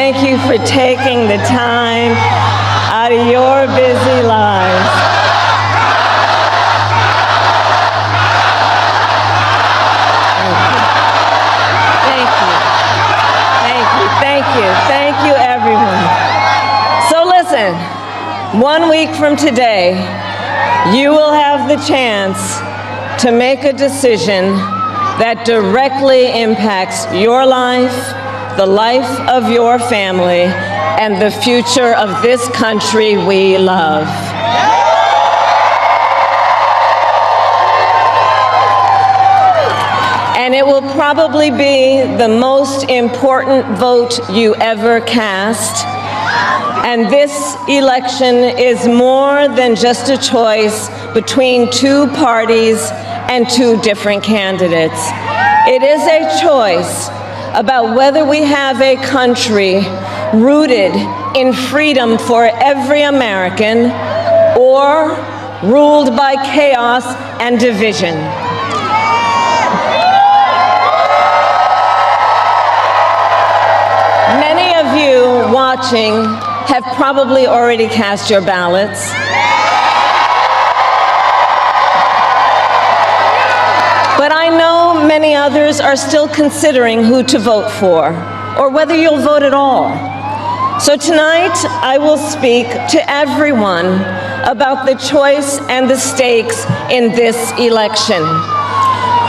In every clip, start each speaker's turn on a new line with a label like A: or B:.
A: Thank you for taking the time out of your busy lives. Thank you, everyone. So listen, 1 week from today, you will have the chance to make a decision that directly impacts your life, the life of your family, and the future of this country we love. And it will probably be the most important vote you ever cast. And this election is more than just a choice between two parties and two different candidates. It is a choice about whether we have a country rooted in freedom for every American or ruled by chaos and division. Many of you watching have probably already cast your ballots. But I know many others are still considering who to vote for, or whether you'll vote at all. So tonight, I will speak to everyone about the choice and the stakes in this election.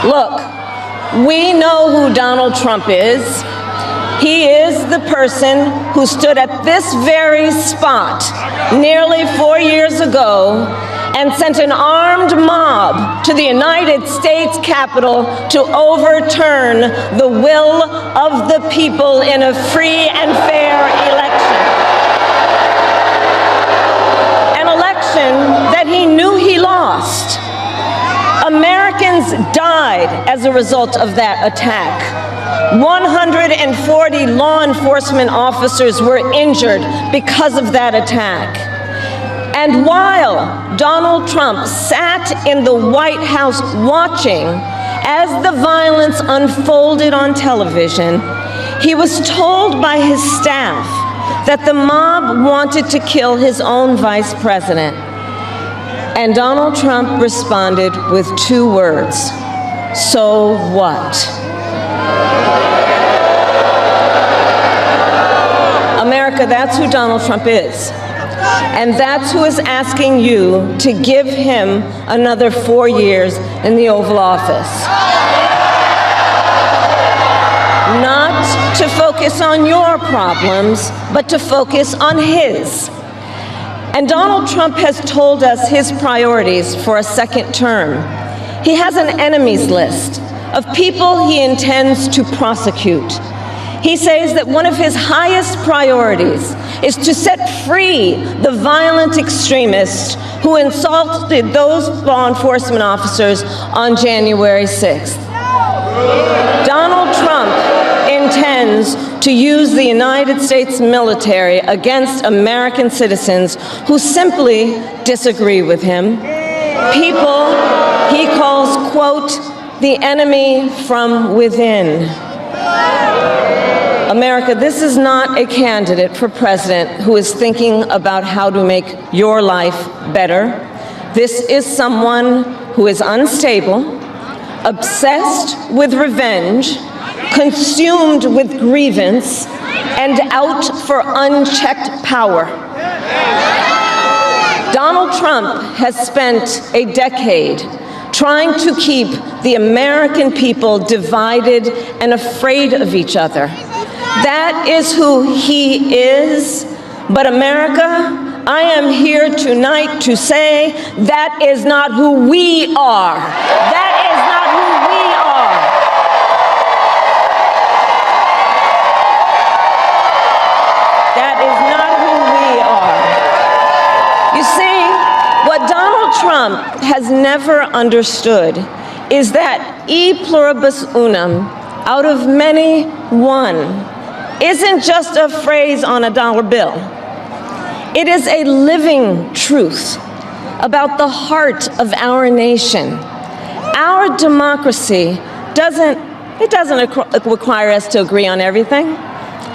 A: Look, we know who Donald Trump is. He is the person who stood at this very spot nearly 4 years ago and sent an armed mob to the United States Capitol to overturn the will of the people in a free and fair election. An election that he knew he lost. Americans died as a result of that attack. 140 law enforcement officers were injured because of that attack. And while Donald Trump sat in the White House watching as the violence unfolded on television, he was told by his staff that the mob wanted to kill his own vice president. And Donald Trump responded with 2 words: "So what?" America, that's who Donald Trump is. And that's who is asking you to give him another 4 years in the Oval Office. Not to focus on your problems, but to focus on his. And Donald Trump has told us his priorities for a second term. He has an enemies list of people he intends to prosecute. He says that one of his highest priorities is to set free the violent extremists who insulted those law enforcement officers on January 6th. Donald Trump intends to use the United States military against American citizens who simply disagree with him. People he calls, quote, the enemy from within. America, this is not a candidate for president who is thinking about how to make your life better. This is someone who is unstable, obsessed with revenge, consumed with grievance, and out for unchecked power. Donald Trump has spent a decade trying to keep the American people divided and afraid of each other. That is who he is. But America, I am here tonight to say that is not who we are. That is not who we are. That is not who we are. You see, what Donald Trump has never understood is that e pluribus unum, out of many, one, isn't just a phrase on a dollar bill. It is a living truth about the heart of our nation. Our democracy doesn't require us to agree on everything.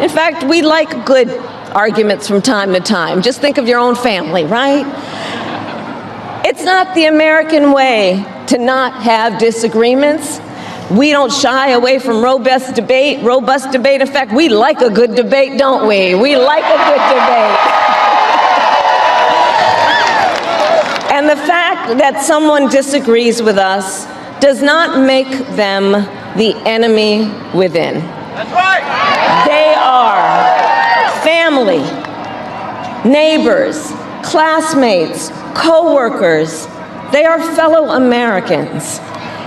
A: In fact, we like good arguments from time to time. Just think of your own family, right? It's not the American way to not have disagreements. We don't shy away from robust debate. In fact, we like a good debate, don't we? We like a good debate. And the fact that someone disagrees with us does not make them the enemy within.
B: That's right.
A: They are family, neighbors, classmates, co-workers. They are fellow Americans.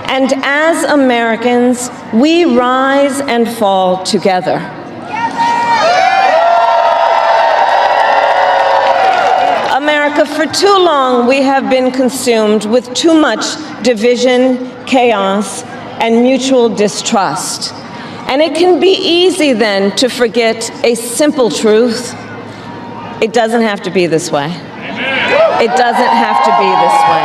A: And as Americans, we rise and fall together. America, for too long, we have been consumed with too much division, chaos, and mutual distrust. And it can be easy then to forget a simple truth. It doesn't have to be this way. It doesn't have to be this way.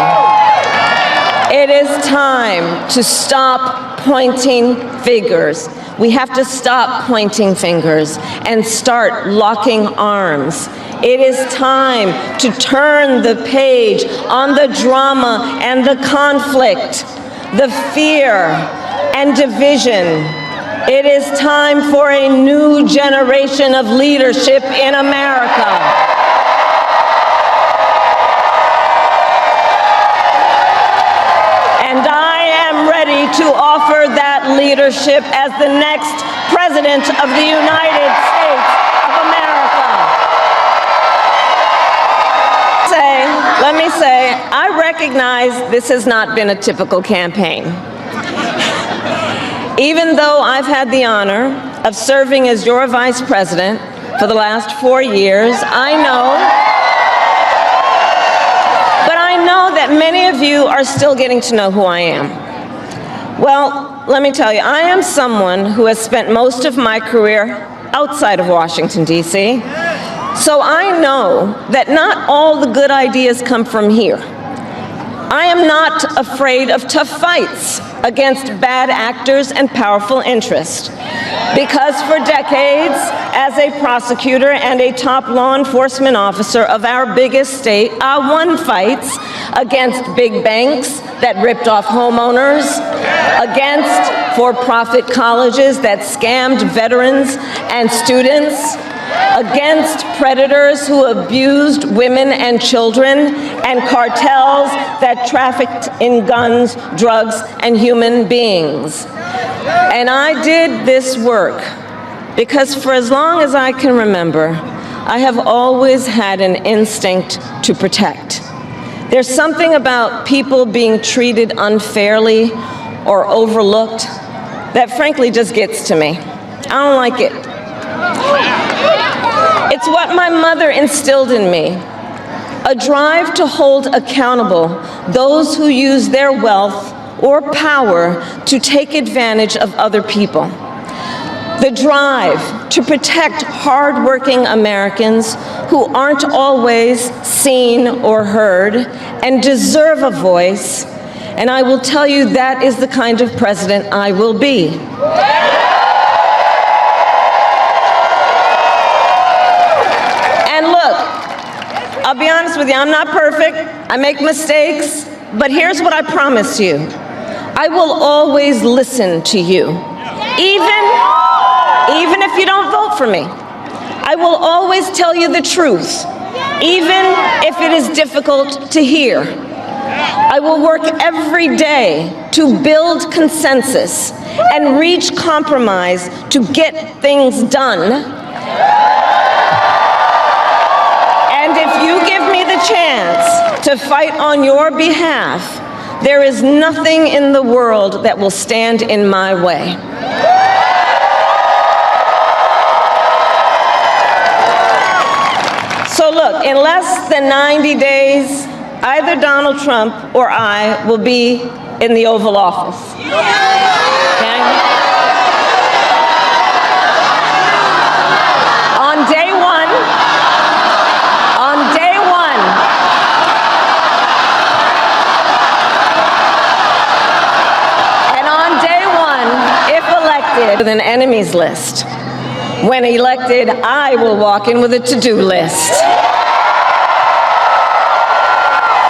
A: It is time to stop pointing fingers. We have to stop pointing fingers and start locking arms. It is time to turn the page on the drama and the conflict, the fear and division. It is time for a new generation of leadership in America. And I am ready to offer that leadership as the next President of the United States of America. Let me say, I recognize this has not been a typical campaign. Even though I've had the honor of serving as your vice president for the last 4 years, I know that many of you are still getting to know who I am. Well, let me tell you, I am someone who has spent most of my career outside of Washington, DC. So I know that not all the good ideas come from here. I am not afraid of tough fights against bad actors and powerful interests. Because for decades, as a prosecutor and a top law enforcement officer of our biggest state, I won fights against big banks that ripped off homeowners, against for-profit colleges that scammed veterans and students, against predators who abused women and children, and cartels that trafficked in guns, drugs, and human beings. And I did this work because for as long as I can remember, I have always had an instinct to protect. There's something about people being treated unfairly or overlooked that frankly just gets to me. I don't like it. It's what my mother instilled in me, a drive to hold accountable those who use their wealth or power to take advantage of other people. The drive to protect hardworking Americans who aren't always seen or heard and deserve a voice. And I will tell you that is the kind of president I will be. I'll be honest with you, I'm not perfect. I make mistakes, but here's what I promise you. I will always listen to you, even if you don't vote for me. I will always tell you the truth, even if it is difficult to hear. I will work every day to build consensus and reach compromise to get things done. And if you give me the chance to fight on your behalf, there is nothing in the world that will stand in my way. So look, in less than 90 days, either Donald Trump or I will be in the Oval Office. Okay? On day one, with an enemies list. When elected, I will walk in with a to-do list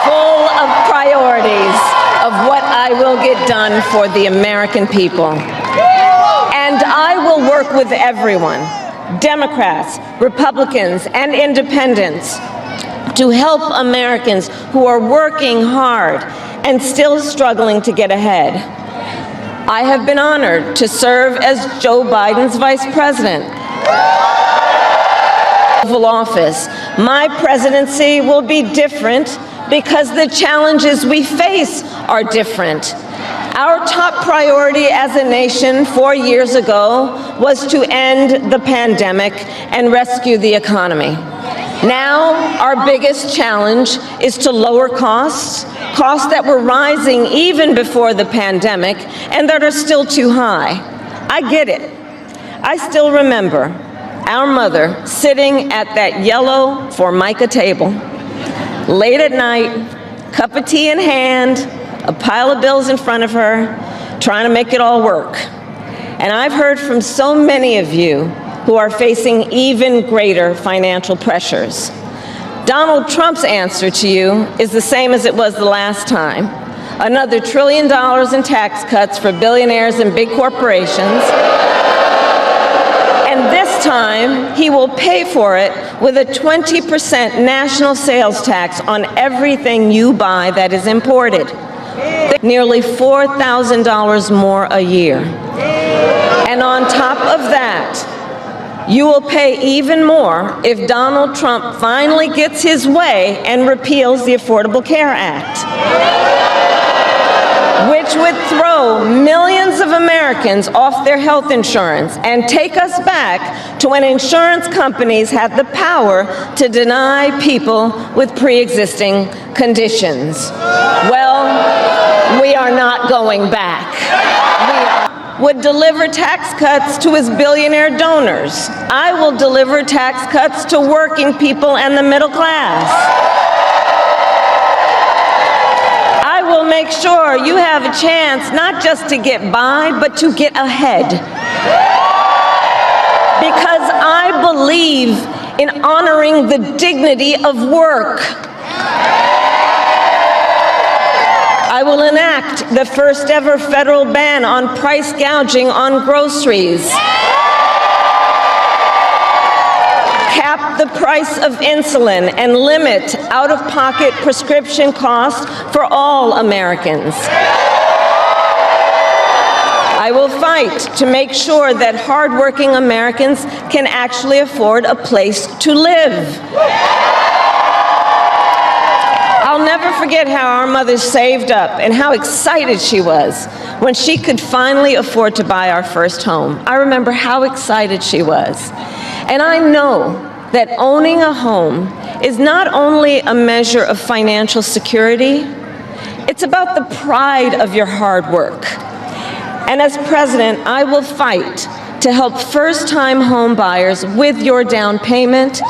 A: full of priorities of what I will get done for the American people. And I will work with everyone, Democrats, Republicans, and independents, to help Americans who are working hard and still struggling to get ahead. I have been honored to serve as Joe Biden's vice president. Oval Office. My presidency will be different because the challenges we face are different. Our top priority as a nation 4 years ago was to end the pandemic and rescue the economy. Now, our biggest challenge is to lower costs that were rising even before the pandemic and that are still too high. I get it. I still remember our mother sitting at that yellow Formica table, late at night, cup of tea in hand, a pile of bills in front of her, trying to make it all work. And I've heard from so many of you who are facing even greater financial pressures. Donald Trump's answer to you is the same as it was the last time. Another $1 trillion in tax cuts for billionaires and big corporations. And this time, he will pay for it with a 20% national sales tax on everything you buy that is imported. Nearly $4,000 more a year. And on top of that, you will pay even more if Donald Trump finally gets his way and repeals the Affordable Care Act, which would throw millions of Americans off their health insurance and take us back to when insurance companies had the power to deny people with pre-existing conditions. Well, we are not going back. Would deliver tax cuts to his billionaire donors. I will deliver tax cuts to working people and the middle class. I will make sure you have a chance not just to get by, but to get ahead. Because I believe in honoring the dignity of work. I will enact the first ever federal ban on price gouging on groceries. Cap the price of insulin and limit out-of-pocket prescription costs for all Americans. I will fight to make sure that hardworking Americans can actually afford a place to live. I'll never forget how our mother saved up and how excited she was when she could finally afford to buy our first home. I remember how excited she was. And I know that owning a home is not only a measure of financial security, it's about the pride of your hard work. And as president, I will fight to help first-time home buyers with your down payment,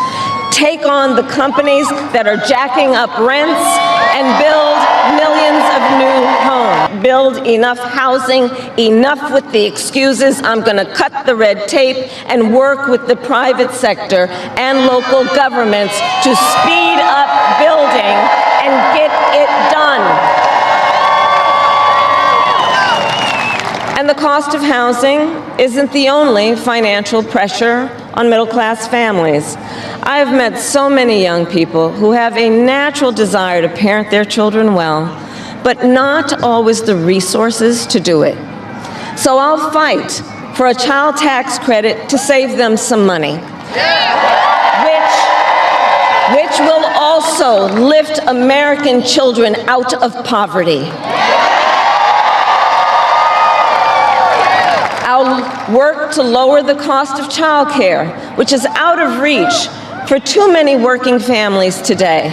A: take on the companies that are jacking up rents, and build millions of new homes. Build enough housing, enough with the excuses, I'm going to cut the red tape, and work with the private sector and local governments to speed up building and get it done. And the cost of housing isn't the only financial pressure on middle-class families. I have met so many young people who have a natural desire to parent their children well, but not always the resources to do it. So I'll fight for a child tax credit to save them some money, which will also lift American children out of poverty. I'll work to lower the cost of childcare, which is out of reach for too many working families today.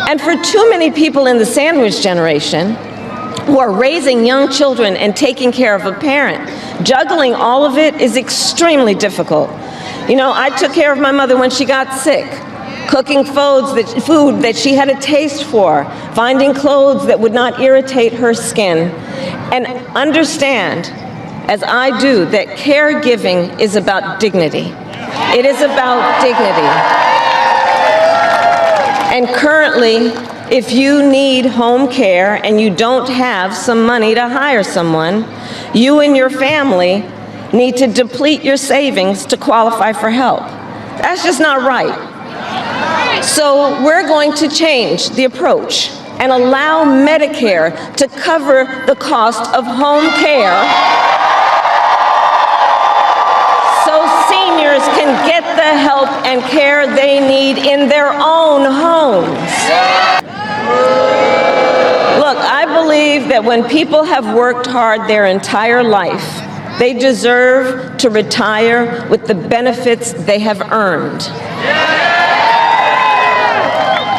A: And for too many people in the sandwich generation who are raising young children and taking care of a parent, juggling all of it is extremely difficult. You know, I took care of my mother when she got sick, cooking food that she had a taste for, finding clothes that would not irritate her skin. And understand as I do, that caregiving is about dignity. It is about dignity. And currently, if you need home care and you don't have some money to hire someone, you and your family need to deplete your savings to qualify for help. That's just not right. So we're going to change the approach and allow Medicare to cover the cost of home care so seniors can get the help and care they need in their own homes. Look, I believe that when people have worked hard their entire life, they deserve to retire with the benefits they have earned.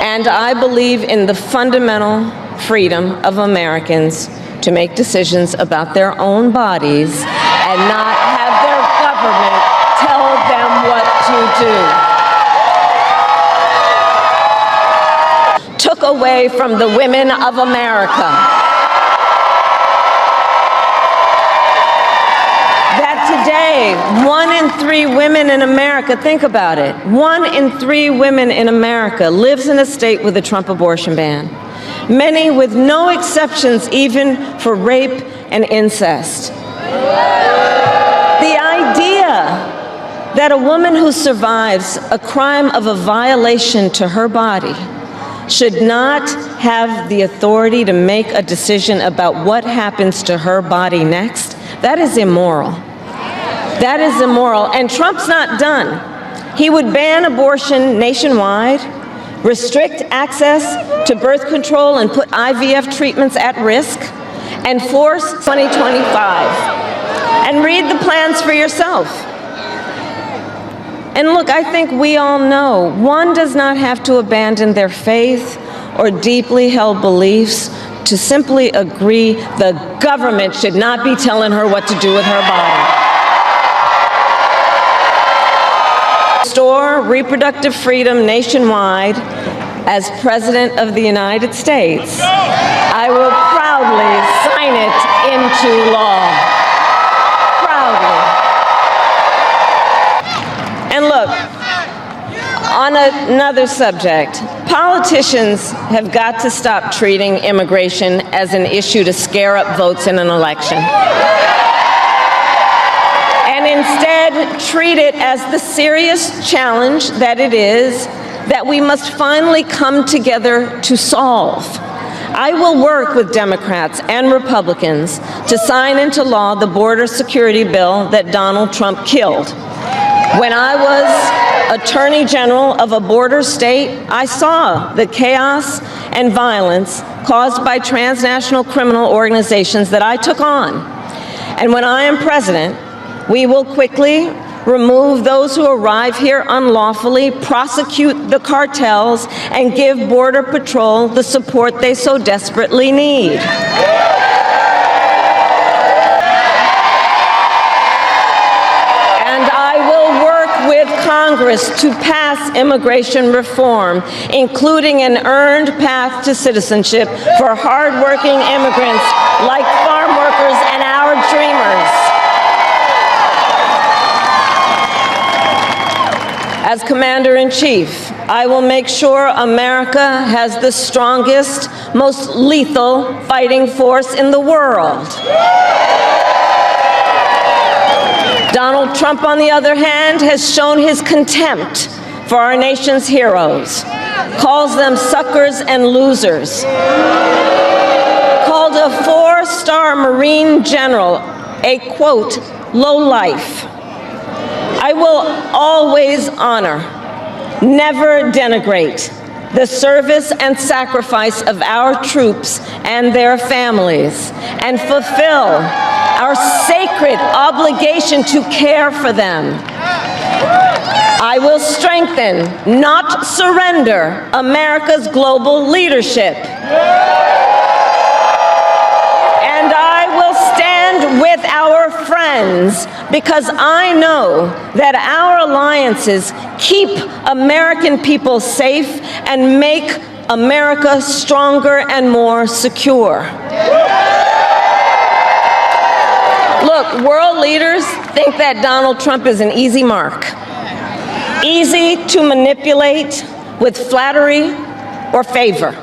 A: And I believe in the fundamental freedom of Americans to make decisions about their own bodies and not have their government tell them what to do. Took away from the women of America. Today, 1 in 3 women in America, think about it, 1 in 3 women in America lives in a state with a Trump abortion ban, many with no exceptions even for rape and incest. The idea that a woman who survives a crime of a violation to her body should not have the authority to make a decision about what happens to her body next, that is immoral. That is immoral, and Trump's not done. He would ban abortion nationwide, restrict access to birth control and put IVF treatments at risk, and force 2025. And read the plans for yourself. And look, I think we all know one does not have to abandon their faith or deeply held beliefs to simply agree the government should not be telling her what to do with her body. Restore reproductive freedom nationwide as President of the United States, I will proudly sign it into law. Proudly. And look, on another subject, politicians have got to stop treating immigration as an issue to scare up votes in an election. And instead treat it as the serious challenge that it is that we must finally come together to solve. I will work with Democrats and Republicans to sign into law the border security bill that Donald Trump killed. When I was Attorney General of a border state, I saw the chaos and violence caused by transnational criminal organizations that I took on. And when I am president, we will quickly remove those who arrive here unlawfully, prosecute the cartels, and give Border Patrol the support they so desperately need. And I will work with Congress to pass immigration reform, including an earned path to citizenship for hardworking immigrants like farm workers and our dreamers. As Commander-in-Chief, I will make sure America has the strongest, most lethal fighting force in the world. Donald Trump, on the other hand, has shown his contempt for our nation's heroes, calls them suckers and losers, called a 4-star Marine general a, quote, lowlife. I will always honor, never denigrate, the service and sacrifice of our troops and their families, and fulfill our sacred obligation to care for them. I will strengthen, not surrender, America's global leadership. And I will stand with our friends because I know that our alliances keep American people safe and make America stronger and more secure. Look, world leaders think that Donald Trump is an easy mark, easy to manipulate with flattery or favor.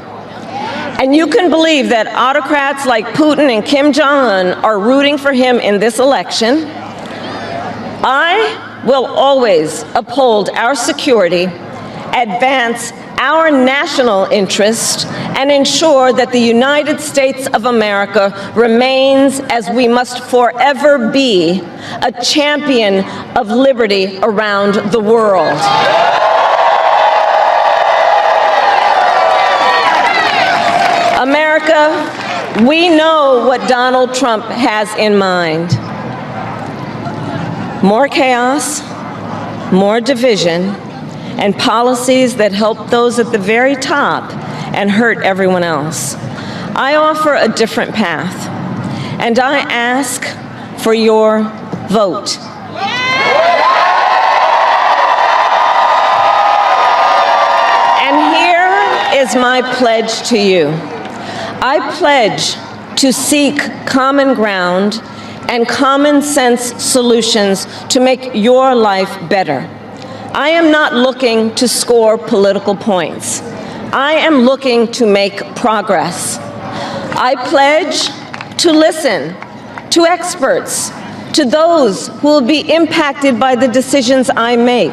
A: And you can believe that autocrats like Putin and Kim Jong-un are rooting for him in this election. I will always uphold our security, advance our national interest, and ensure that the United States of America remains, as we must forever be, a champion of liberty around the world. America, we know what Donald Trump has in mind. More chaos, more division, and policies that help those at the very top and hurt everyone else. I offer a different path, and I ask for your vote. And here is my pledge to you. I pledge to seek common ground and common sense solutions to make your life better. I am not looking to score political points. I am looking to make progress. I pledge to listen to experts, to those who will be impacted by the decisions I make,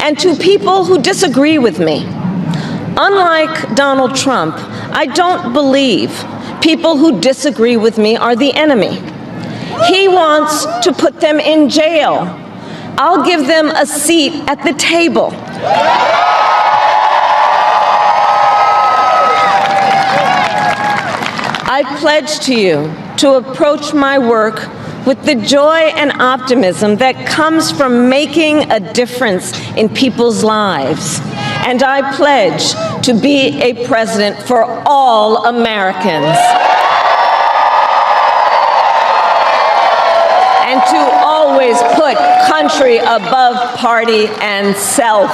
A: and to people who disagree with me. Unlike Donald Trump, I don't believe people who disagree with me are the enemy. He wants to put them in jail. I'll give them a seat at the table. I pledge to you to approach my work with the joy and optimism that comes from making a difference in people's lives. And I pledge to be a president for all Americans. And to always put country above party and self.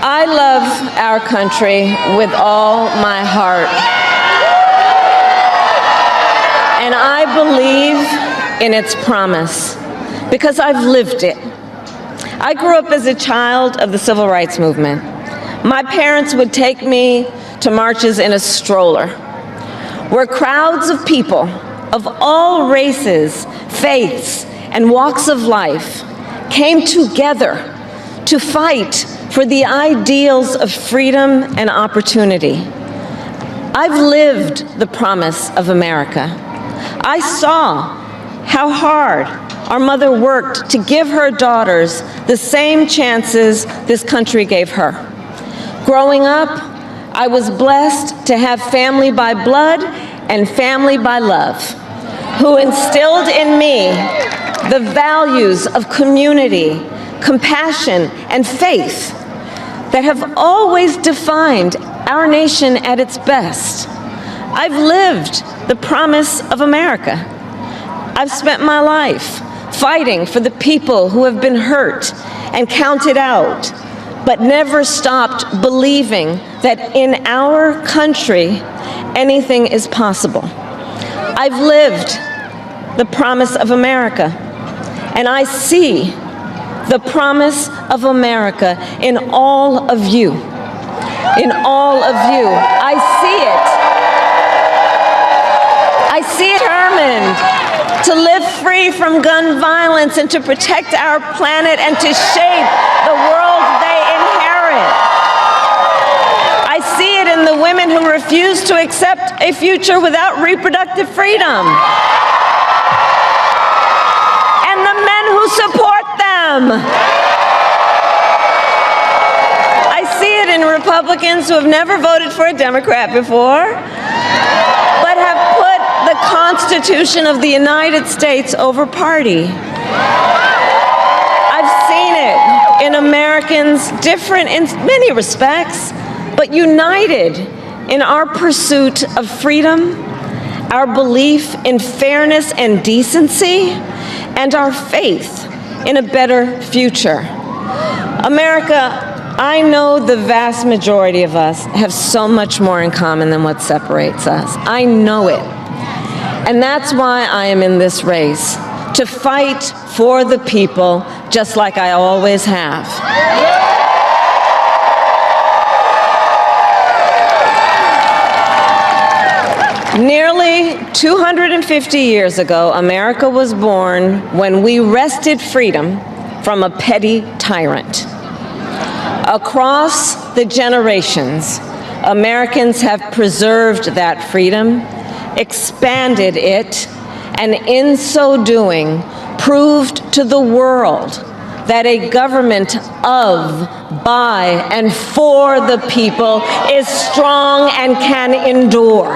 A: I love our country with all my heart. And I believe in its promise because I've lived it. I grew up as a child of the Civil Rights Movement. My parents would take me to marches in a stroller, where crowds of people of all races, faiths, and walks of life came together to fight for the ideals of freedom and opportunity. I've lived the promise of America. I saw how hard our mother worked to give her daughters the same chances this country gave her. Growing up, I was blessed to have family by blood and family by love, who instilled in me the values of community, compassion, and faith that have always defined our nation at its best. I've lived the promise of America. I've spent my life fighting for the people who have been hurt and counted out, but never stopped believing that in our country, anything is possible. I've lived the promise of America, and I see the promise of America in all of you. In all of you. I see it. I see it determined to live free from gun violence and to protect our planet and to shape the world they inherit. I see it in the women who refuse to accept a future without reproductive freedom. And the men who support them. I see it in Republicans who have never voted for a Democrat before, but have put the Constitution of the United States over party. I've seen it in Americans different in many respects, but united in our pursuit of freedom, our belief in fairness and decency, and our faith in a better future. America, I know the vast majority of us have so much more in common than what separates us. I know it. And that's why I am in this race, to fight for the people, just like I always have. Nearly 250 years ago, America was born when we wrested freedom from a petty tyrant. Across the generations, Americans have preserved that freedom, expanded it, and in so doing, proved to the world that a government of, by, and for the people is strong and can endure.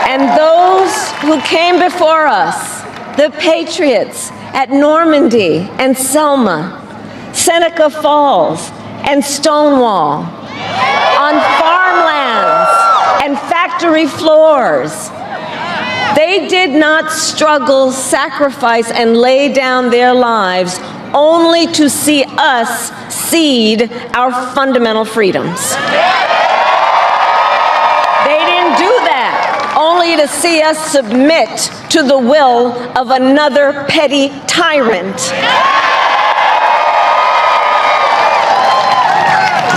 A: And those who came before us, the patriots at Normandy and Selma, Seneca Falls and Stonewall, on farmlands and factory floors, they did not struggle, sacrifice, and lay down their lives only to see us cede our fundamental freedoms. They didn't do that only to see us submit to the will of another petty tyrant.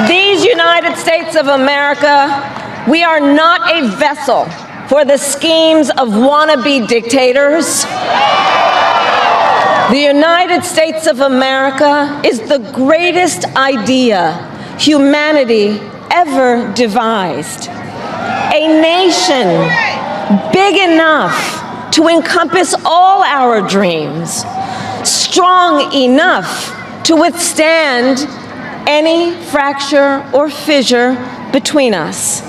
A: These United States of America, we are not a vessel for the schemes of wannabe dictators. The United States of America is the greatest idea humanity ever devised. A nation big enough to encompass all our dreams, strong enough to withstand any fracture or fissure between us,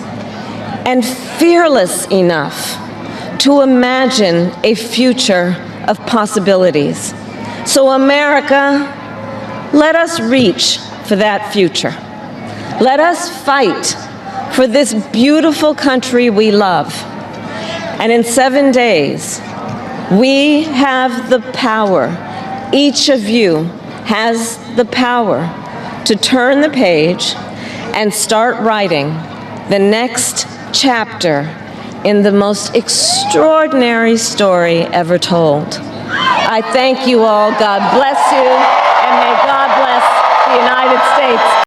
A: and fearless enough to imagine a future of possibilities. So America, let us reach for that future. Let us fight for this beautiful country we love. And in 7 days, we have the power, each of you has the power to turn the page and start writing the next chapter in the most extraordinary story ever told. I thank you all. God bless you, and may God bless the United States.